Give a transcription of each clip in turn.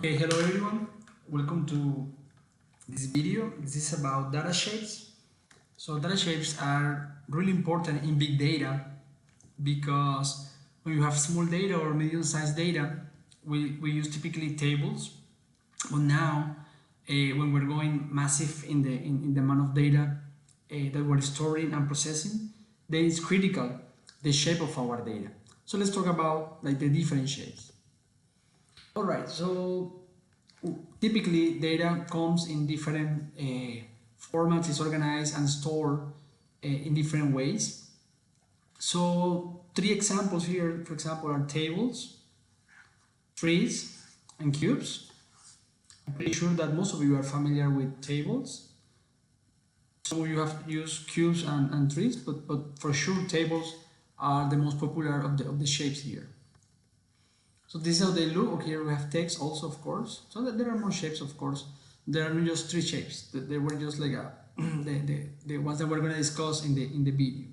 Okay, hello everyone. Welcome to this video. This is about data shapes. So data shapes are really important in big data because when you have small data or medium-sized data, we use typically tables. But now, when we're going massive in the amount of data that we're storing and processing, then it's critical the shape of our data. So let's talk about like the different shapes. All right, so typically data comes in different formats, is organized and stored in different ways. So three examples here, for example, are tables, trees, and cubes. I'm pretty sure that most of you are familiar with tables. Some of you have used cubes and trees, but for sure tables are the most popular of the shapes here. So this is how they look. Okay, here we have text also, of course. So there are more shapes, of course. There are not just three shapes. They were just like the ones that we're going to discuss in the video.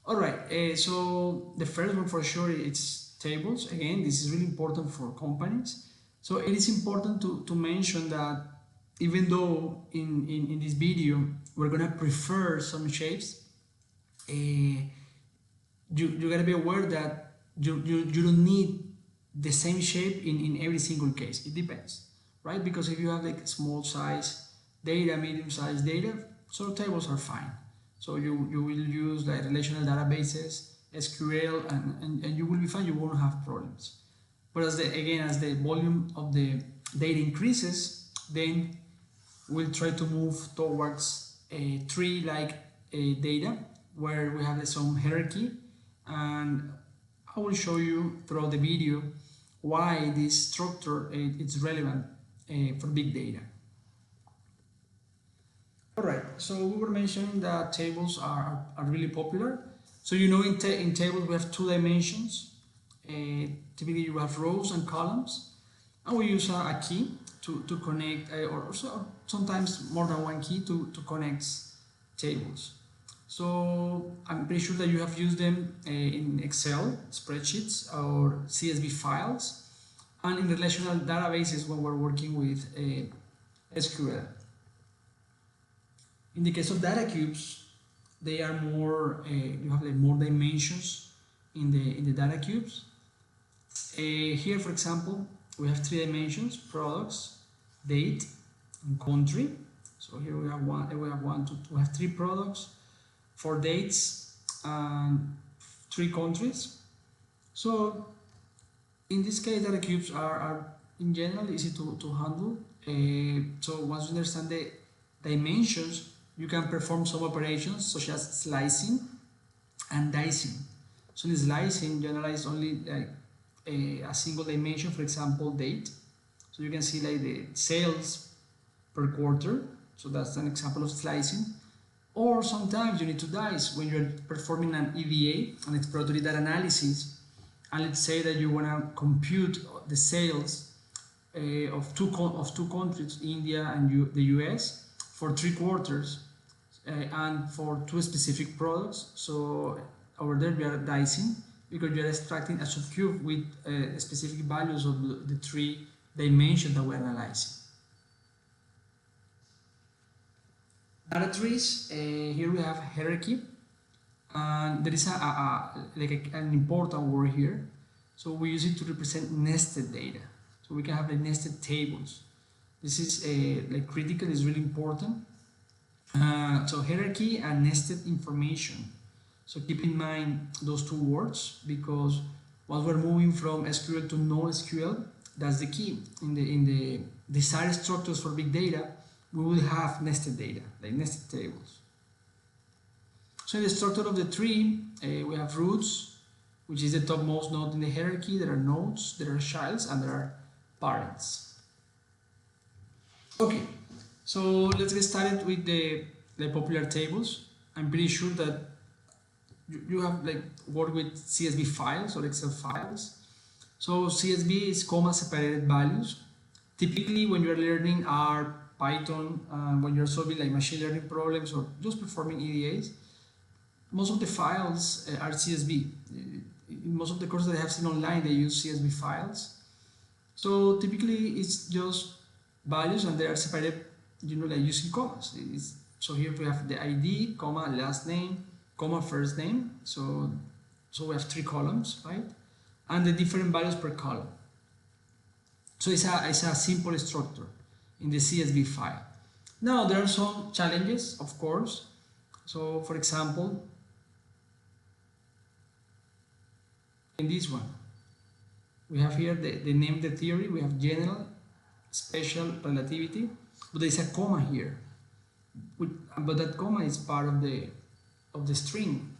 All right. So the first one for sure it's tables. Again, this is really important for companies. So it is important to mention that even though in this video we're going to prefer some shapes, you got to be aware that you don't need the same shape in every single case. It depends, right? Because if you have like small size data, medium size data, so tables are fine. So you will use like relational databases, SQL, and you will be fine. You won't have problems. But as the volume of the data increases, then we'll try to move towards a tree like data where we have some hierarchy, and I will show you throughout the video why this structure is relevant for big data. All right, so we were mentioning that tables are really popular. So you know in tables we have two dimensions. Typically you have rows and columns, and we use a key to connect, or sometimes more than one key to connect tables. So I'm pretty sure that you have used them in Excel spreadsheets or CSV files, and in relational databases when we're working with SQL. In the case of data cubes, they are more, you have like more dimensions in the data cubes. Here, for example, we have three dimensions: products, date, and country. So here we have three products, 4 dates, and 3 countries. So in this case, data cubes are in general easy to handle. So once you understand the dimensions, you can perform some operations such as slicing and dicing. So in slicing, generalize only like a single dimension, for example, date. So you can see like the sales per quarter. So that's an example of slicing. Or sometimes you need to dice when you're performing an EDA, an exploratory data analysis, and let's say that you want to compute the sales of two countries, India and the US, for 3 quarters and for 2 specific products. So over there we are dicing because we are extracting a subcube with specific values of the 3 dimensions that we're analyzing. Data trees, here we have hierarchy, and there is an important word here. So we use it to represent nested data. So we can have like nested tables. This is like critical, is really important. So hierarchy and nested information. So keep in mind those two words, because once we're moving from SQL to NoSQL, that's the key. In the desired structures for big data, we will have nested data, like nested tables. So in the structure of the tree, we have roots, which is the topmost node in the hierarchy. There are nodes, there are childs, and there are parents. Okay, so let's get started with the popular tables. I'm pretty sure that you have like worked with CSV files or Excel files. So CSV is comma separated values. Typically when you're learning R, Python, when you're solving like machine learning problems or just performing EDAs, most of the files are CSV. In most of the courses that I have seen online, they use CSV files. So typically it's just values and they are separated, like using commas. So here we have the ID, comma, last name, comma, first name. So we have 3 columns, right? And the different values per column. So it's a simple structure in the CSV file. Now there are some challenges, of course. So for example, in this one, we have here the name, the theory, we have general, special, relativity, but there is a comma here. But that comma is part of the string.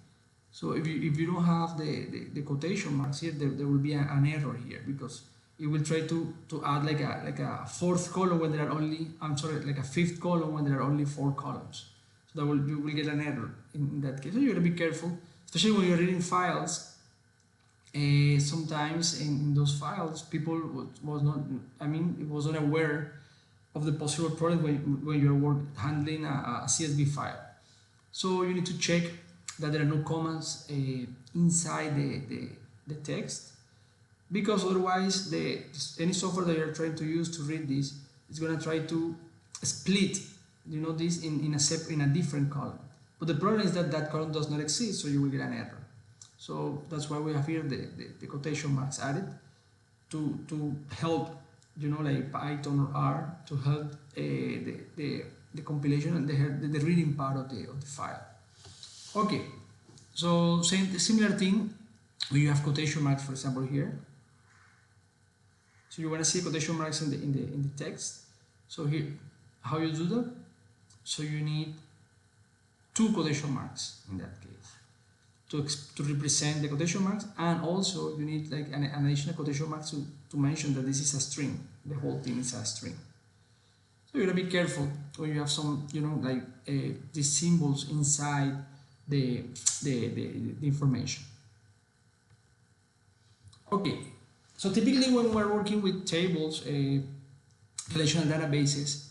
So if you don't have the quotation marks here, there will be an error here, because it will try to add like a fourth column when there are only, like a fifth column when there are only 4 columns. So you will get an error in that case. So you gotta be careful, especially when you're reading files. Sometimes in those files, people was not aware of the possible problem when you're handling a CSV file. So you need to check that there are no commas inside the text, because otherwise any software that you're trying to use to read this is going to try to split this in a different column. But the problem is that column does not exist, so you will get an error. So that's why we have here the quotation marks added to help, like Python or R, to help the compilation and the reading part of the file. Okay, so similar thing when you have quotation marks, for example, here. So you want to see quotation marks in the text. So here, how you do that? So you need 2 quotation marks in that case to represent the quotation marks, and also you need like an additional quotation marks to mention that this is a string. The whole thing is a string. So you gotta be careful when you have some, these symbols inside the information. Okay, so typically when we're working with tables, relational databases,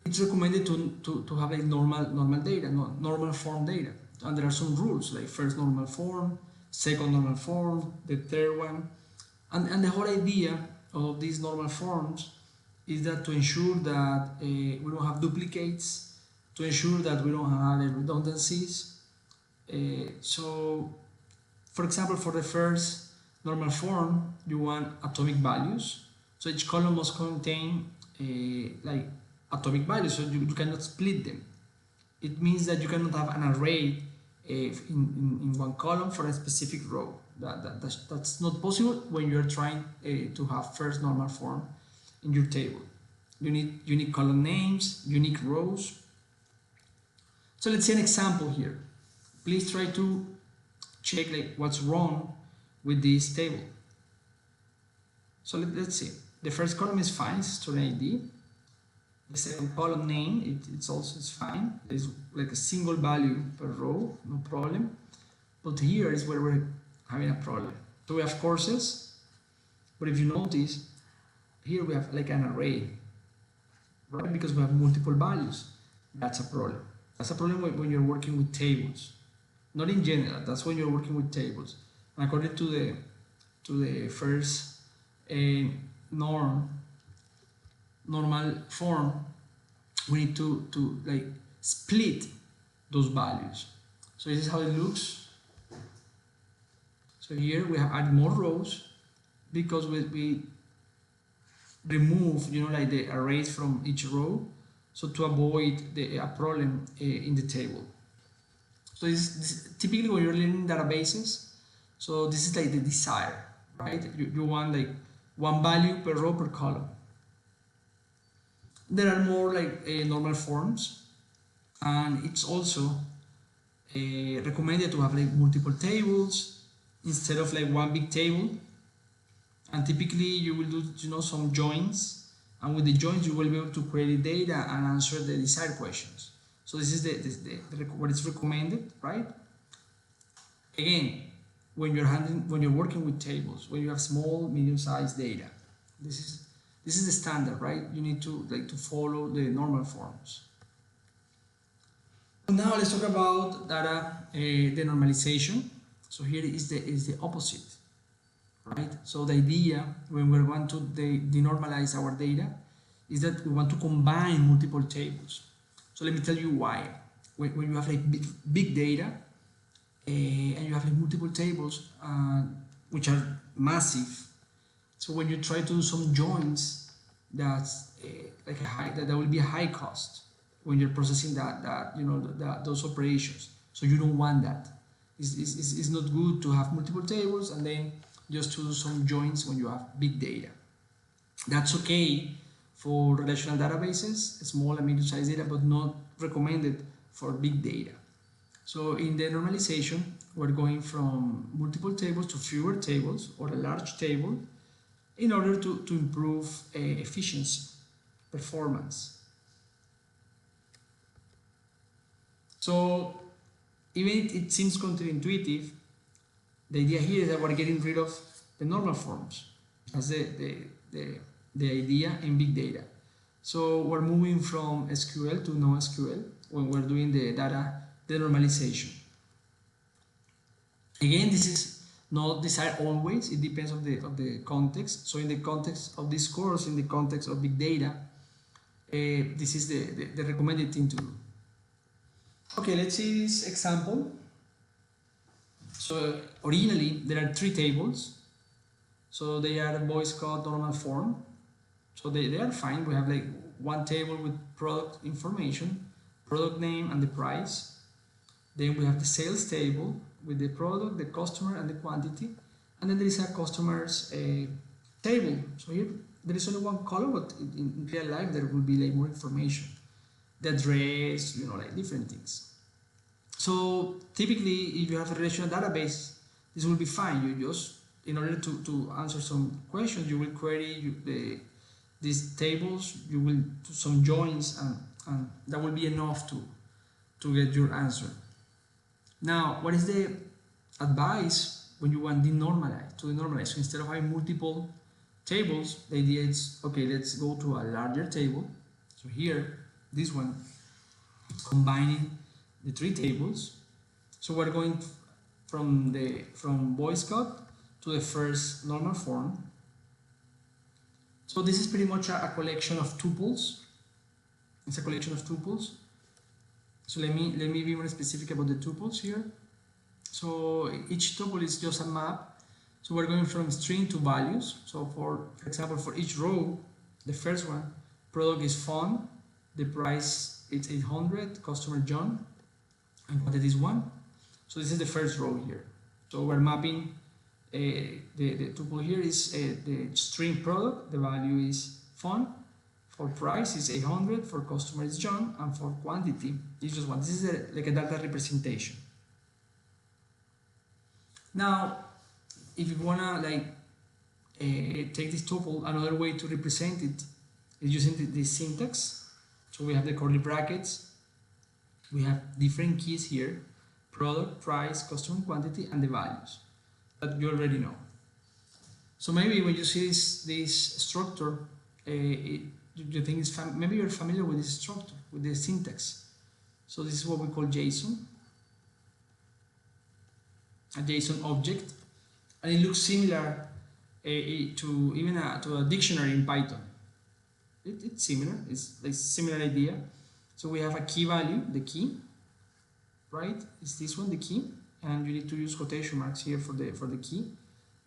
it's recommended to have like normal data, normal form data. And there are some rules, like first normal form, second normal form, the third one. And the whole idea of these normal forms is that to ensure that we don't have duplicates, to ensure that we don't have redundancies. So, for example, for the first normal form, you want atomic values. So each column must contain like atomic values, so you cannot split them. It means that you cannot have an array in one column for a specific row. That's not possible when you're trying to have first normal form in your table. You need unique column names, unique rows. So let's see an example here. Please try to check like what's wrong with this table. So let's see. The first column is fine, it's student ID. The second column name, it's fine. There's like a single value per row, no problem. But here is where we're having a problem. So we have courses, but if you notice, here we have like an array, right? Because we have multiple values. That's a problem. That's a problem when you're working with tables. Not in general, that's when you're working with tables. And according to the first normal form, we need to like split those values. So this is how it looks. So here we have added more rows because we remove like the arrays from each row, so to avoid a problem in the table. So this typically when you're learning databases, so this is like the desire, right? You want like one value per row per column. There are more like normal forms, and it's also recommended to have like multiple tables instead of like one big table. And typically you will do some joins, and with the joins you will be able to query data and answer the desired questions. So this is what is recommended, right? Again, when you're working with tables, when you have small, medium-sized data, this is the standard, right? You need to follow the normal forms. Now let's talk about data denormalization. So here is the opposite, right? So the idea when we're going to denormalize our data is that we want to combine multiple tables. So let me tell you why. When you have like big data and you have like multiple tables which are massive, so when you try to do some joins, that's like that will be a high cost when you're processing those operations. So you don't want that. It's not good to have multiple tables and then just to do some joins when you have big data. That's okay for relational databases, small and medium-sized data, but not recommended for big data. So in the normalization, we're going from multiple tables to fewer tables or a large table in order to improve efficiency, performance. So even it seems counterintuitive, the idea here is that we're getting rid of the normal forms as the idea in big data. So we're moving from SQL to NoSQL when we're doing the data denormalization. Again, this is not desired always, it depends on the context. So in the context of this course, in the context of big data, this is the recommended thing to do. Okay, let's see this example. So originally there are 3 tables. So they are Boy's Code normal form. So they are fine. We have like one table with product information, product name and the price. Then we have the sales table with the product, the customer and the quantity. And then there is a customer's table. So here there is only one column, but in real life there will be like more information. The address, like different things. So typically if you have a relational database, this will be fine. You just, in order to answer some questions, you will query these tables, you will do some joins, and that will be enough to get your answer. Now, what is the advice when you want to denormalize? So instead of having multiple tables, the idea is, okay, let's go to a larger table. So here, this one, it's combining the 3 tables. So we're going from Boy's Code to the first normal form. So this is pretty much a collection of tuples. It's a collection of tuples. So let me be more specific about the tuples here. So each tuple is just a map. So we're going from string to values. So for example, for each row, the first one, product is phone, the price is 800, customer John, and quantity is 1. So this is the first row here. So we're mapping the tuple here is the string product, the value is phone, for price is 800, for customer is John, and for quantity is just 1. This is like a data representation. Now, if you wanna take this tuple, another way to represent it is using the syntax. So we have the curly brackets, we have different keys here, product, price, customer, quantity, and the values that you already know. So maybe when you see this structure, you think maybe you're familiar with this structure, with the syntax. So this is what we call JSON, a JSON object, and it looks similar to even to a dictionary in Python. It's similar. It's a similar idea. So we have a key value, the key, right? It's this one, the key, and you need to use quotation marks here for the key.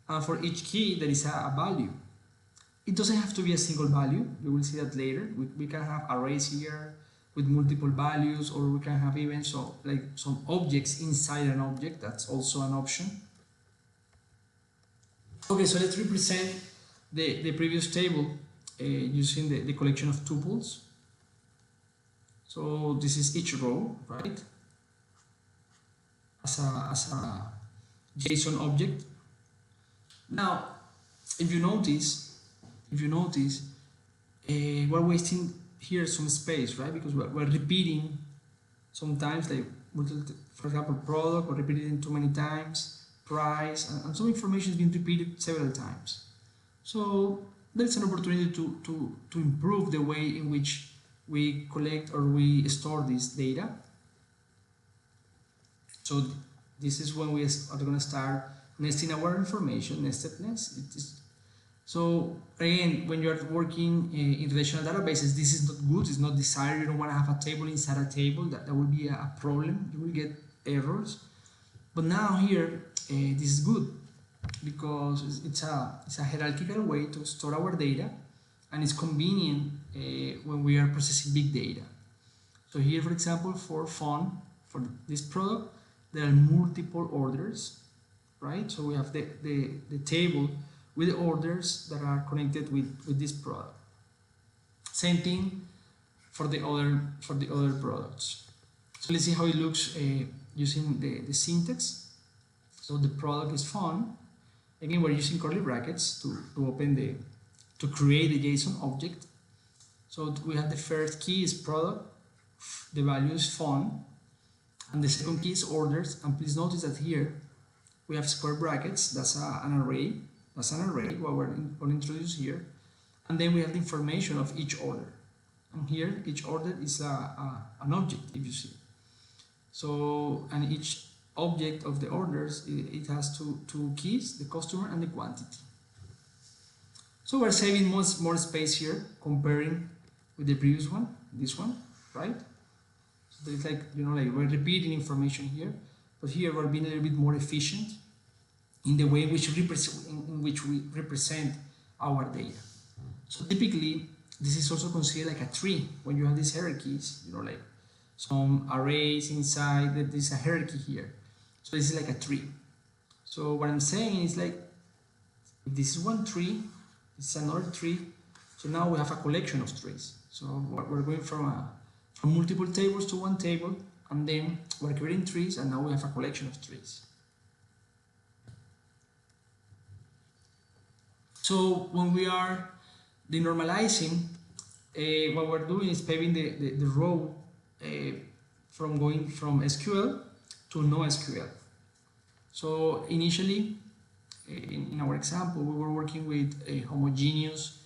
And for each key, there is a value. It doesn't have to be a single value. You will see that later. We can have arrays here with multiple values, or we can have even some objects inside an object. That's also an option. Okay, so let's represent the previous table using the collection of tuples. So this is each row, right? As a JSON object. Now, if you notice, we're wasting here some space, right? Because we're repeating sometimes, like for example, product, or repeating too many times, price, and some information is being repeated several times. So there's an opportunity to improve the way in which we collect or we store this data. So this is when we are going to start nesting our information, nestedness. It is, so again, when you are working in relational databases, this is not good, it's not desired. You don't want to have a table inside a table. That will be a problem. You will get errors. But now here, this is good because it's a hierarchical way to store our data, and it's convenient when we are processing big data. So here, for example, for fun, for this product, there are multiple orders, right? So we have the table with the orders that are connected with this product. Same thing for the other products. So let's see how it looks using the syntax. So the product is fun. Again, we're using curly brackets to open to create the JSON object. So we have the first key is product, the value is fun, and the second key is orders. And please notice that here we have square brackets. That's an array. That's an array what we're going to introduce here. And then we have the information of each order. And here each order is an object, if you see. So, and each object of the orders, it has two keys, the customer and the quantity. So we're saving more space here comparing with the previous one, this one, right? So it's like, like we're repeating information here, but here we're being a little bit more efficient in the way in which we represent our data. So typically, this is also considered like a tree when you have these hierarchies, like some arrays inside, there's a hierarchy here. So this is like a tree. So what I'm saying is like, if this is one tree, this is another tree. So now we have a collection of trees. So we're going from multiple tables to one table, and then we're creating trees, and now we have a collection of trees. So when we are denormalizing, what we're doing is paving the road from going from SQL to NoSQL. So initially, in our example, we were working with homogeneous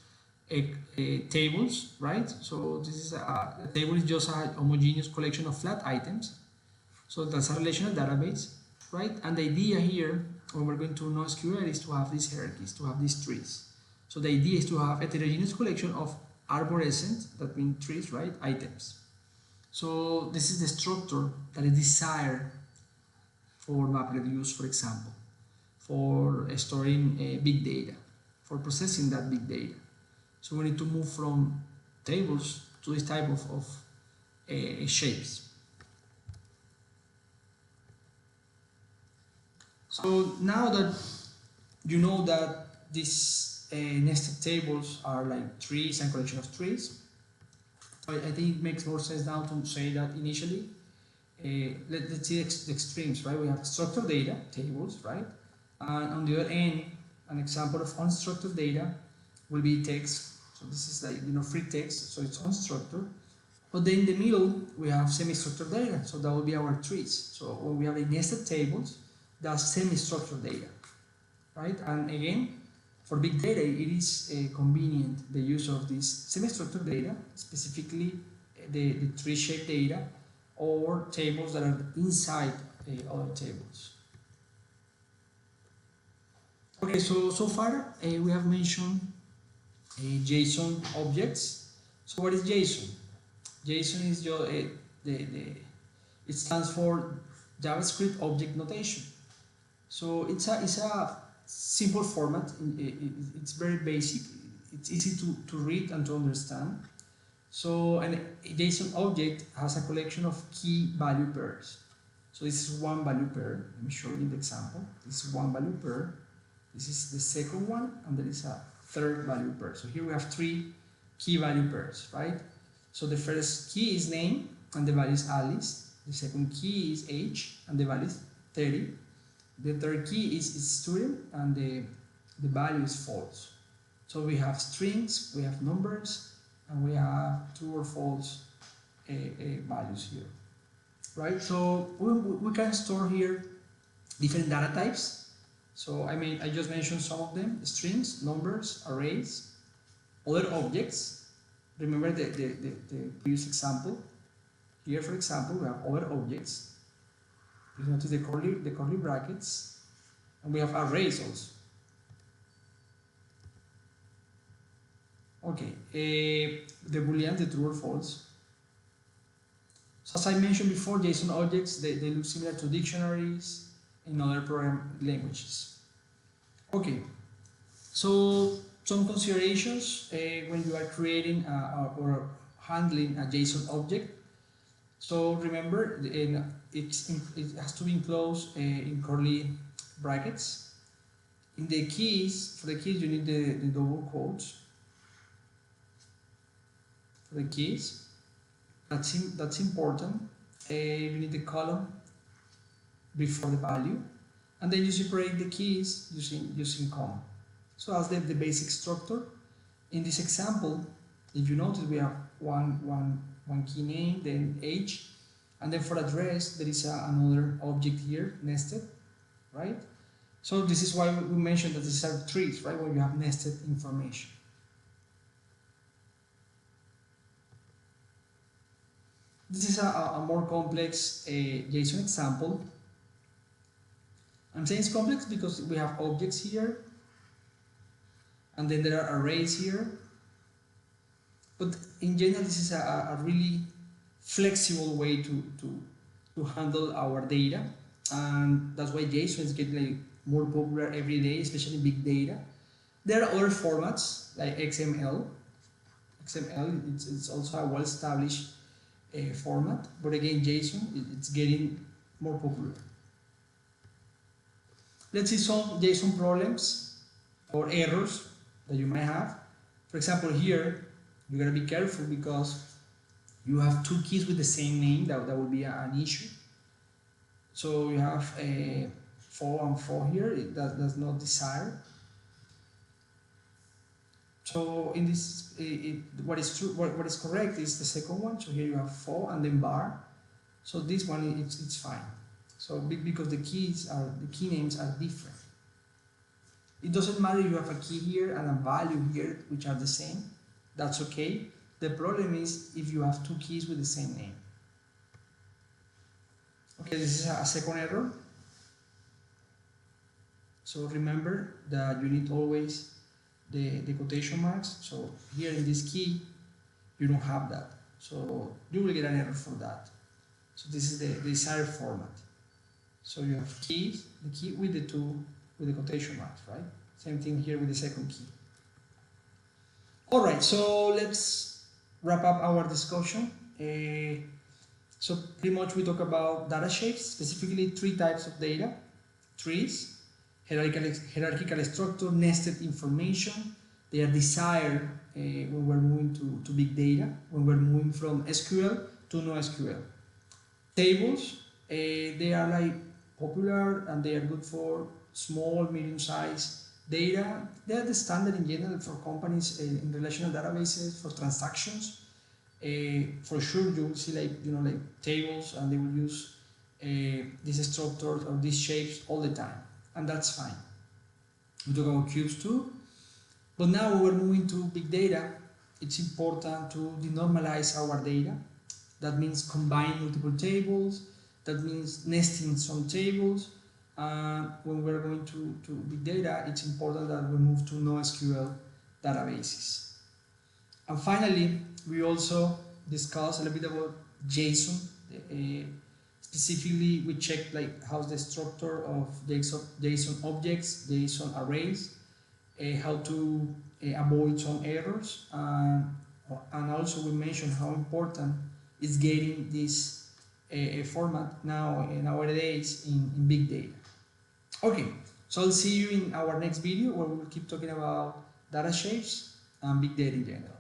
tables, right? So this is a table is just a homogeneous collection of flat items. So that's a relational database, right? And the idea here, when we're going to NoSQL, is to have these hierarchies, to have these trees. So the idea is to have a heterogeneous collection of arborescent, that means trees, right? Items. So this is the structure that is desired for MapReduce, for example, for storing big data, for processing that big data. So we need to move from tables to this type of shapes. So now that you know that these nested tables are like trees and collection of trees, I think it makes more sense now to say that initially, let's see the extremes, right? We have structured data, tables, right? And on the other end, an example of unstructured data will be text. So this is like, free text, so it's unstructured. But then in the middle, we have semi-structured data, so that will be our trees. So when we have the nested tables, that's semi-structured data, right? And again, for big data, it is convenient the use of this semi-structured data, specifically the tree-shaped data, or tables that are inside other tables. Okay, so far we have mentioned JSON objects. So what is JSON? JSON is it stands for JavaScript Object Notation. So it's a simple format. It's very basic. It's easy to read and to understand. So a JSON object has a collection of key value pairs. So this is one value pair. Let me show you the example. This is one value pair. This is the second one, and there is a third value pair. So here we have three key value pairs, right? So the first key is name, and the value is Alice. The second key is age, and the value is 30. The third key is student, and the value is false. So we have strings, we have numbers, and we have true or false values here, right? So we can store here different data types. So I just mentioned some of them: strings, numbers, arrays, other objects. Remember the previous example. Here, for example, we have other objects. Please notice the curly brackets. And we have arrays also. Okay, the boolean, the true or false. So as I mentioned before, JSON objects, they look similar to dictionaries in other program languages. Okay, so some considerations when you are creating or handling a JSON object. So remember, it has to be enclosed in curly brackets. In the keys, for the keys you need the double quotes. For the keys, that's important. You need the column before the value, and then you separate the keys using comma. So that's the basic structure. In this example, if you notice, we have one key name, then age, and then for address there is another object here nested, right? So this is why we mentioned that these are trees, right? Where you have nested information. This is a more complex JSON example. I'm saying it's complex because we have objects here, and then there are arrays here. But in general, this is a really flexible way to handle our data, and that's why JSON is getting like more popular every day, especially big data. There are other formats like XML. XML, it's also a well-established format, but again, JSON, it's getting more popular. Let's see some JSON problems or errors that you might have. For example, here, you gotta be careful because you have two keys with the same name. That would be an issue. So you have a 4 and 4 here. That's not desired. So in this, what is true, what is correct is the second one. So here you have 4 and then bar. So this one it's fine. So because the key names are different. It doesn't matter if you have a key here and a value here which are the same. That's okay. The problem is if you have two keys with the same name. Okay, this is a second error. So remember that you need always the quotation marks. So here in this key, you don't have that. So you will get an error for that. So this is the desired format. So you have keys, the key with the quotation marks, right? Same thing here with the second key. All right, so let's wrap up our discussion. So pretty much we talk about data shapes, specifically 3 types of data: trees, hierarchical structure, nested information. They are desired when we're moving to big data, when we're moving from SQL to NoSQL. Tables, they are like popular and they are good for small, medium-sized data. They are the standard in general for companies in relational databases for transactions. For sure, you will see like tables, and they will use these structures or these shapes all the time, and that's fine. We talk about cubes too, but now we're moving to big data. It's important to denormalize our data. That means combine multiple tables. That means nesting some tables. When we're going to big data, it's important that we move to NoSQL databases. And finally, we also discuss a little bit about JSON. Specifically, we check like how's the structure of JSON objects, JSON arrays, how to avoid some errors, and also we mentioned how important is getting this format nowadays in big data. Okay, so I'll see you in our next video where we will keep talking about data shapes and big data in general.